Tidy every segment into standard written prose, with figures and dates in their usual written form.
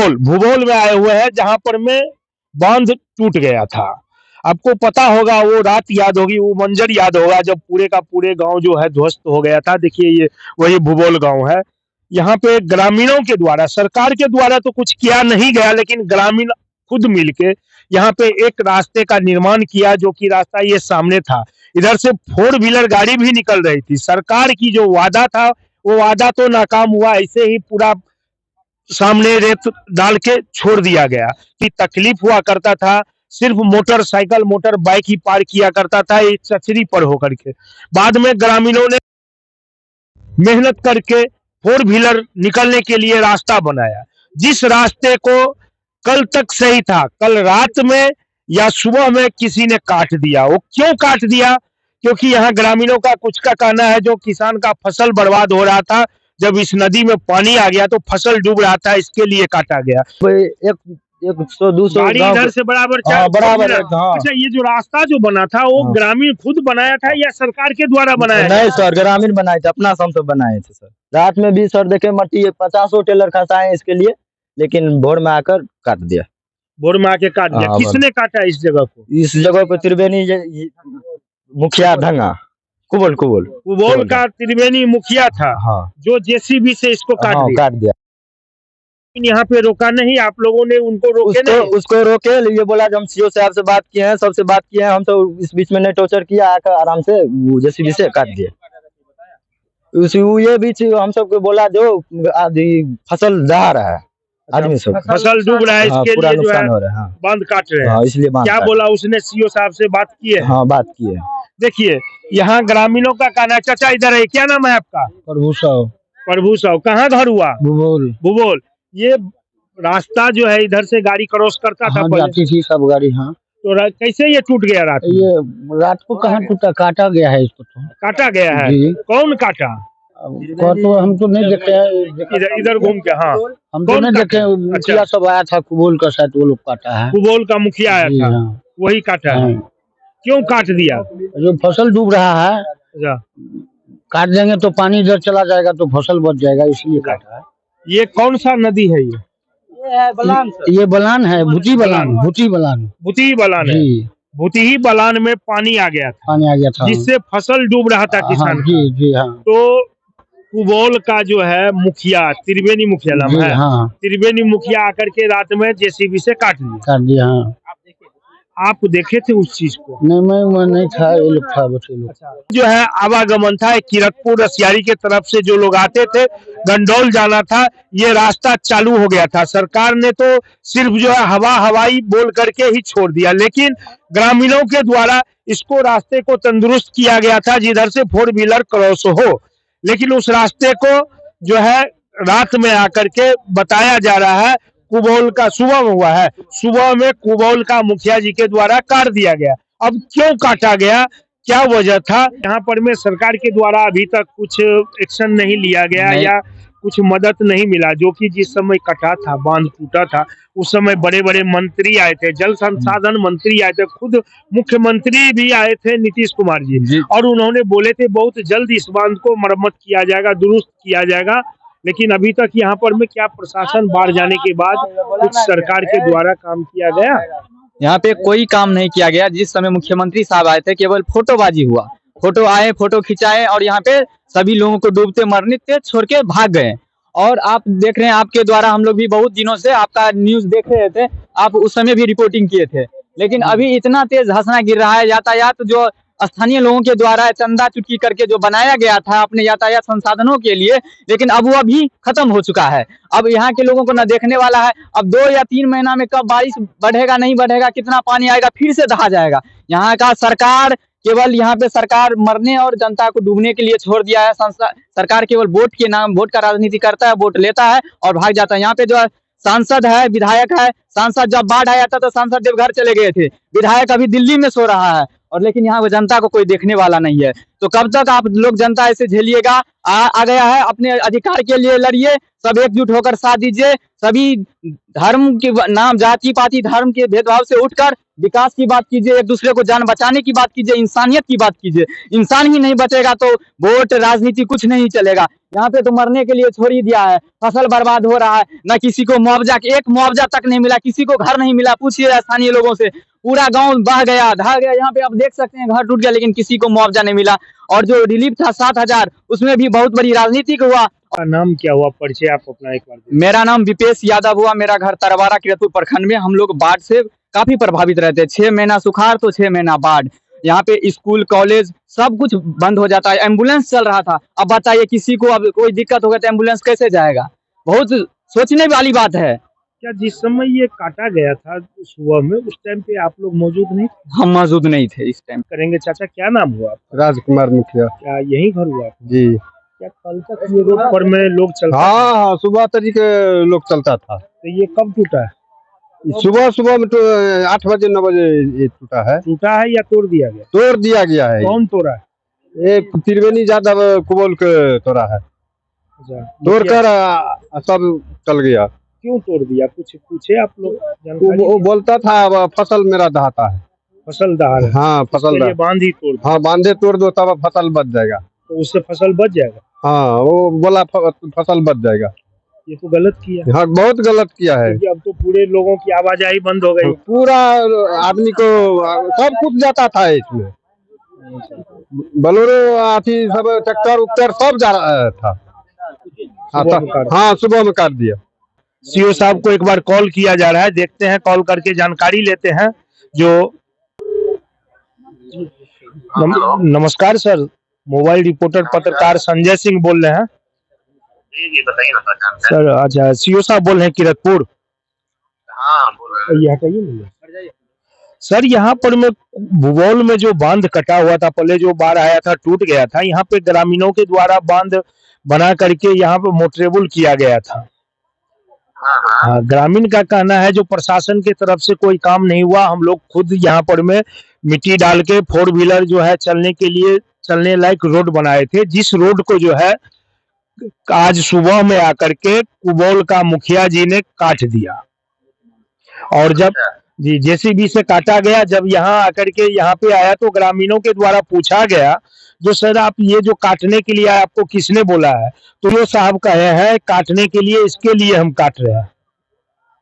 भूगोल भूगोल में आए हुए हैं, जहां पर में बांध टूट गया था। आपको पता होगा, वो रात याद होगी, वो मंजर याद होगा जब पूरे का पूरे गांव जो है ध्वस्त हो गया था। देखिए ये वही भूगोल गांव है। यहाँ पे ग्रामीणों के द्वारा, सरकार के द्वारा तो कुछ किया नहीं गया, लेकिन ग्रामीण खुद मिलके यहाँ पे एक रास्ते का निर्माण किया, जो कि रास्ता ये सामने था। इधर से 4 व्हीलर गाड़ी भी निकल रही थी। सरकार की जो वादा था, वो वादा तो नाकाम हुआ, ऐसे ही पूरा सामने रेत डाल के छोड़ दिया गया। कि तकलीफ हुआ करता था, सिर्फ मोटरसाइकिल मोटर बाइक ही पार किया करता था इस चचरी पर होकर के। बाद में ग्रामीणों ने मेहनत करके 4 व्हीलर निकलने के लिए रास्ता बनाया। जिस रास्ते को कल तक सही था, कल रात में या सुबह में किसी ने काट दिया। वो क्यों काट दिया? क्योंकि यहाँ ग्रामीणों का कुछ का कहना है, जो किसान का फसल बर्बाद हो रहा था, जब इस नदी में पानी आ गया तो फसल डूब रहा था, इसके लिए काटा गया। एक 100-200 गाड़ी इधर से बराबर बराबर है। हाँ। अच्छा, ये जो रास्ता जो बना था, वो ग्रामीण खुद बनाया था या सरकार के द्वारा बनाया? नहीं सर, ग्रामीण बनाए थे, अपना श्रम से बनाए थे सर। रात में भी सर देखे मट्टी 50 टेलर खसाए इसके लिए, लेकिन भोर में आकर काट दिया। भोर में आके काट दिया। किसने काटा इस जगह को? इस जगह पे त्रिवेणी मुखिया ढंगा कुबोल का त्रिवेणी मुखिया था। हाँ। जो जेसीबी से इसको काट दिया। यहाँ पे रोका नहीं, आप लोगों ने उनको रोके नहीं? उसको रोके, ये बोला हम सीओ साहब से बात किए हैं, सबसे बात किए हैं, हम तो इस बीच में नहीं टॉर्चर किया, आकर आराम से जेसीबी से काट दिए। ये बीच हम सबको बोला जो आदि फसल दहा रहा है, आदमी सब फसल डूब रहा है, इसके लिए जो है बांध काट रहे हैं, इसलिए क्या बोला उसने? सीओ साहब से बात किए? हाँ, बात किए। देखिए यहाँ ग्रामीणों का कहना। चाचा इधर है, क्या नाम है आपका? प्रभु साहु। कहाँ घर हुआ? भूगोल। ये रास्ता जो है इधर से गाड़ी क्रॉस करता था, जाती थी सब गाड़ी। हाँ। तो कैसे ये टूट गया रात? ये रात को कहाँ टूटा, काटा गया है इसको। तो काटा गया है? कौन काटा? तो हम तो नहीं देखे, इधर घूम के। हाँ, हम तो नहीं देखे। मुखिया सब आया था कुबोल का, शायद वो लोग काटा है। कुबोल का मुखिया आया था, वही काटा है। क्यों काट दिया? जो फसल डूब रहा है, काट देंगे तो पानी इधर चला जाएगा तो फसल बच जाएगा, इसलिए काटा है। ये कौन सा नदी है? ये बलान। ये बलान है, भूती बलान है। भूती बलान में पानी आ गया था, जिससे फसल डूब रहा था किसान। जी हाँ। तो कुबोल का जो है मुखिया, त्रिवेणी मुखिया नाम है। हाँ। त्रिवेणी मुखिया आकर के रात में जेसीबी से काट दिया। हाँ। आप देखे थे उस चीज को? नहीं, मैं नहीं था, ये लोग था, बच्चे लोग। जो है आवागमन था, किरतपुर रसियारी के तरफ से जो लोग आते थे, गंडौल जाना था, ये रास्ता चालू हो गया था। सरकार ने तो सिर्फ जो है हवाई बोल करके ही छोड़ दिया, लेकिन ग्रामीणों के द्वारा इसको रास्ते को तंदुरुस्त किया गया था, जिधर से 4 व्हीलर क्रॉस हो। लेकिन उस रास्ते को जो है रात में आकर के बताया जा रहा है, कुबोल का सुबह में हुआ है, सुबह में कुबोल का मुखिया जी के द्वारा काट दिया गया। अब क्यों काटा गया, क्या वजह था? यहाँ पर में सरकार के द्वारा अभी तक कुछ एक्शन नहीं लिया गया या कुछ मदद नहीं मिला। जो कि जिस समय कटा था, बांध टूटा था, उस समय बड़े बड़े मंत्री आए थे, जल संसाधन मंत्री आए थे, खुद मुख्यमंत्री भी आए थे नीतीश कुमार जी, और उन्होंने बोले थे बहुत जल्द इस बांध को मरम्मत किया जाएगा, दुरुस्त किया जाएगा। लेकिन अभी तक यहाँ पर में क्या प्रशासन बाढ़ जाने के बाद कुछ सरकार के द्वारा काम किया गया? यहाँ पे कोई काम नहीं किया गया। जिस समय मुख्यमंत्री साहब आए थे, केवल फोटोबाजी हुआ, फोटो आए, फोटो खिंचाए, और यहाँ पे सभी लोगों को डूबते मरने से छोड़ के भाग गए। और आप देख रहे हैं, आपके द्वारा हम लोग भी बहुत दिनों से आपका न्यूज देख रहे थे, आप उस समय भी रिपोर्टिंग किए थे। लेकिन अभी इतना तेज धंसना गिर रहा है, यातायात जो स्थानीय लोगों के द्वारा चंदा चुटकी करके जो बनाया गया था अपने यातायात संसाधनों के लिए, लेकिन अब वो अभी खत्म हो चुका है। अब यहाँ के लोगों को न देखने वाला है। अब 2 या 3 महीना में कब बारिश बढ़ेगा नहीं बढ़ेगा, कितना पानी आएगा, फिर से दहा जाएगा। यहाँ का सरकार केवल यहाँ पे सरकार मरने और जनता को डूबने के लिए छोड़ दिया है। सरकार केवल वोट के नाम, वोट का राजनीति करता है, वोट लेता है और भाग जाता है। यहाँ पे जो सांसद है, विधायक है, सांसद जब बाढ़ आया था तो सांसद देवघर चले गए थे, विधायक अभी दिल्ली में सो रहा है, और लेकिन यहाँ जनता को कोई देखने वाला नहीं है। तो कब तक आप लोग जनता ऐसे झेलिएगा? आ गया है, अपने अधिकार के लिए लड़िए, सब एकजुट होकर साथ दीजिए। सभी धर्म के नाम, जाति पाति धर्म के भेदभाव से उठकर विकास की बात कीजिए, एक दूसरे को जान बचाने की बात कीजिए, इंसानियत की बात कीजिए। इंसान ही नहीं बचेगा तो वोट राजनीति कुछ नहीं चलेगा। यहाँ पे तो मरने के लिए छोड़ ही दिया है, फसल बर्बाद हो रहा है, न किसी को मुआवजा, एक मुआवजा तक नहीं मिला, किसी को घर नहीं मिला। पूछिए स्थानीय लोगों से, पूरा गांव बह गया, ढह गया। यहाँ पे आप देख सकते हैं घर टूट गया, लेकिन किसी को मुआवजा नहीं मिला। और जो रिलीफ था 7,000, उसमें भी बहुत बड़ी राजनीतिक हुआ। का नाम क्या हुआ, परिचय आप अपना एक बार दीजिए। मेरा नाम विपेश यादव हुआ, मेरा घर तरवारा किरतपुर प्रखंड में। हम लोग बाढ़ से काफी प्रभावित रहते हैं, 6 महीना सुखाड़ तो 6 महीना बाढ़। यहाँ पे स्कूल कॉलेज सब कुछ बंद हो जाता है, एम्बुलेंस चल रहा था। अब बताइए किसी को अब कोई दिक्कत होगा तो एम्बुलेंस कैसे जाएगा? बहुत सोचने वाली बात है। क्या जिस समय ये काटा गया था सुबह में, उस टाइम पे आप लोग मौजूद नहीं थे? हम मौजूद नहीं थे इस टाइम। करेंगे चाचा, क्या नाम हुआ आपका? राजकुमार मुखिया क्या यही घर हुआ आपका? जी। क्या कल तक ये रोड पर में लोग चलते हाँ हाँ, सुबह तरीके लोग चलता था। तो ये कब टूटा है? सुबह में तो 8 बजे 9 बजे ये टूटा है। टूटा है या तोड़ दिया गया? तोड़ दिया गया है। कौन तोड़ा है? ये त्रिवेणी यादव कुबोल के तोड़ा है, अच्छा, तोड़कर सब चल गया। क्यों तोड़ दिया, कुछ पूछे आप लोग वो जानकारी? बोलता था अब फसल मेरा दहाता है। फसल दहा रहा है, हाँ फसल इसके लिए बांध ही तोड़ दिया। हाँ बांधे तोड़ दो तब फसल बच जाएगा। तो उससे फसल बच जाएगा? हाँ वो बोला फसल बच जाएगा। ये तो गलत किया। हाँ बहुत गलत किया है। क्योंकि अब तो पूरे लोगों की आवाजाही बंद हो गई। पूरा आदमी को सब कुछ जाता था इसमें, बोलेरो आथी सब ट्रैक्टर उक्टर सब जा रहा था। हाँ सुबह में काट दिया। सीओ साहब को एक बार कॉल किया जा रहा है, देखते हैं, कॉल करके जानकारी लेते हैं। जो नमस्कार सर, मोबाइल रिपोर्टर पत्रकार संजय सिंह बोल रहे हैं। जी बताइए ना सर अच्छा, सीओ साहब बोल रहे हैं किरतपुर। हाँ बोल रहे हैं। ये हटाइए ना सर। यहाँ पर में भूगोल में जो बांध कटा हुआ था, पहले जो बाढ़ आया था टूट गया था, यहाँ पे ग्रामीणों के द्वारा बांध बना करके यहाँ पे मोटरेबल किया गया था। हाँ, ग्रामीण का कहना है जो प्रशासन की तरफ से कोई काम नहीं हुआ। हम लोग खुद यहाँ पर में मिट्टी डाल के 4 व्हीलर जो है चलने के लिए, चलने लायक रोड बनाए थे, जिस रोड को जो है आज सुबह में आकर के कुबोल का मुखिया जी ने काट दिया। और जब जी जेसीबी से काटा गया, जब यहाँ आकर के यहाँ पे आया तो ग्रामीणों के द्वारा पूछा गया, जो सर आप ये जो काटने के लिए आए, आपको किसने बोला है? तो ये साहब कहे हैं काटने के लिए, इसके लिए हम काट रहे हैं।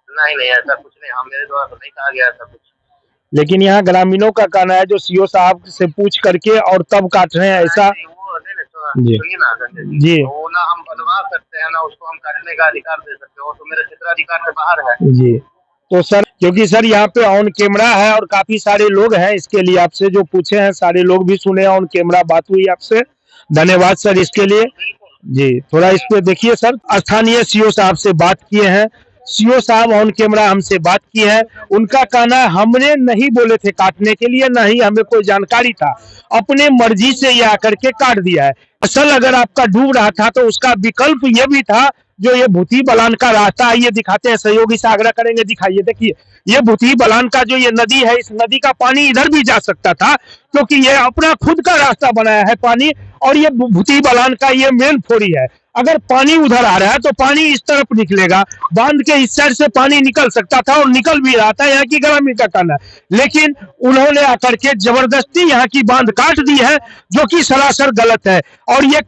नहीं ऐसा कुछ नहीं, हम मेरे द्वारा तो नहीं कहा गया ऐसा कुछ। लेकिन यहाँ ग्रामीणों का कहना है जो सीओ साहब से पूछ करके और तब काट रहे हैं, ऐसा। नहीं, वो नहीं, जी। सुनिए ना संजय जी। तो वो ना हम बनवा सकते हैं ना उसको हम काटने का अधिकार दे सकते हो, तो मेरे क्षेत्राधिकार से बाहर है। जी तो सर, क्योंकि सर यहाँ पे ऑन कैमरा है और काफी सारे लोग हैं, इसके लिए आपसे जो पूछे हैं सारे लोग भी सुने, ऑन कैमरा बात हुई आपसे। धन्यवाद सर इसके लिए। जी थोड़ा इस पे देखिए सर, स्थानीय सीओ साहब से बात किए हैं, सीओ साहब ऑन कैमरा हमसे बात की है। उनका कहना है हमने नहीं बोले थे काटने के लिए, ना ही हमें कोई जानकारी था, अपने मर्जी से ये आकर के काट दिया है। असल अगर आपका डूब रहा था तो उसका विकल्प ये भी था, जो ये भूती बलान का रास्ता है, ये दिखाते हैं, सहयोगी से आग्रह करेंगे, दिखाइए। देखिए ये भूती बलान का जो ये नदी है, इस नदी का पानी इधर भी जा सकता था, क्योंकि ये अपना खुद का रास्ता बनाया है पानी, और ये भूती बलान का ये मेन फोड़ी है। अगर पानी उधर आ रहा है तो पानी इस तरफ निकलेगा, बांध के इस साइड से पानी निकल सकता था और निकल भी रहा था, यहाँ की ग्रामीण का कहना है। लेकिन उन्होंने आकर के जबरदस्ती यहाँ की बांध काट दी है, जो कि सरासर गलत है। और ये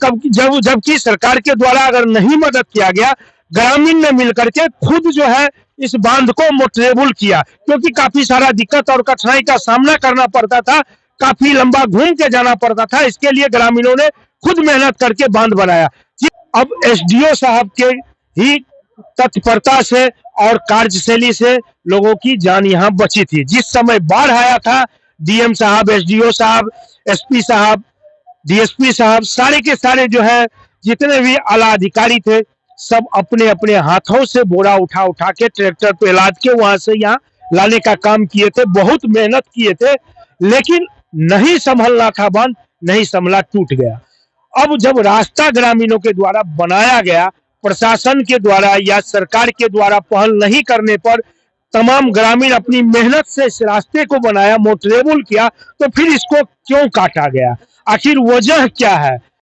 जबकि सरकार के द्वारा अगर नहीं मदद किया गया, ग्रामीण ने मिलकर के खुद जो है इस बांध को मोटरेबल किया, क्योंकि काफी सारा दिक्कत और कठिनाई का सामना करना पड़ता था, काफी लंबा घूम के जाना पड़ता था। इसके लिए ग्रामीणों ने खुद मेहनत करके बांध बनाया। अब एसडीओ साहब के ही तत्परता से और कार्यशैली से लोगों की जान यहाँ बची थी। जिस समय बाढ़ आया था, डीएम साहब, एसडीओ साहब, एसपी साहब, डीएसपी साहब, सारे के सारे जो है जितने भी आला अधिकारी थे, सब अपने अपने हाथों से बोरा उठा उठा के ट्रैक्टर पे लाद के वहां से यहाँ लाने का काम किए थे, बहुत मेहनत किए थे, लेकिन नहीं संभलना था बांध, नहीं संभला, टूट गया। अब जब रास्ता ग्रामीणों के द्वारा बनाया गया, प्रशासन के द्वारा या सरकार के द्वारा पहल नहीं करने पर तमाम ग्रामीण अपनी मेहनत से इस रास्ते को बनाया, मोटरेबल किया, तो फिर इसको क्यों काटा गया? आखिर वजह क्या है?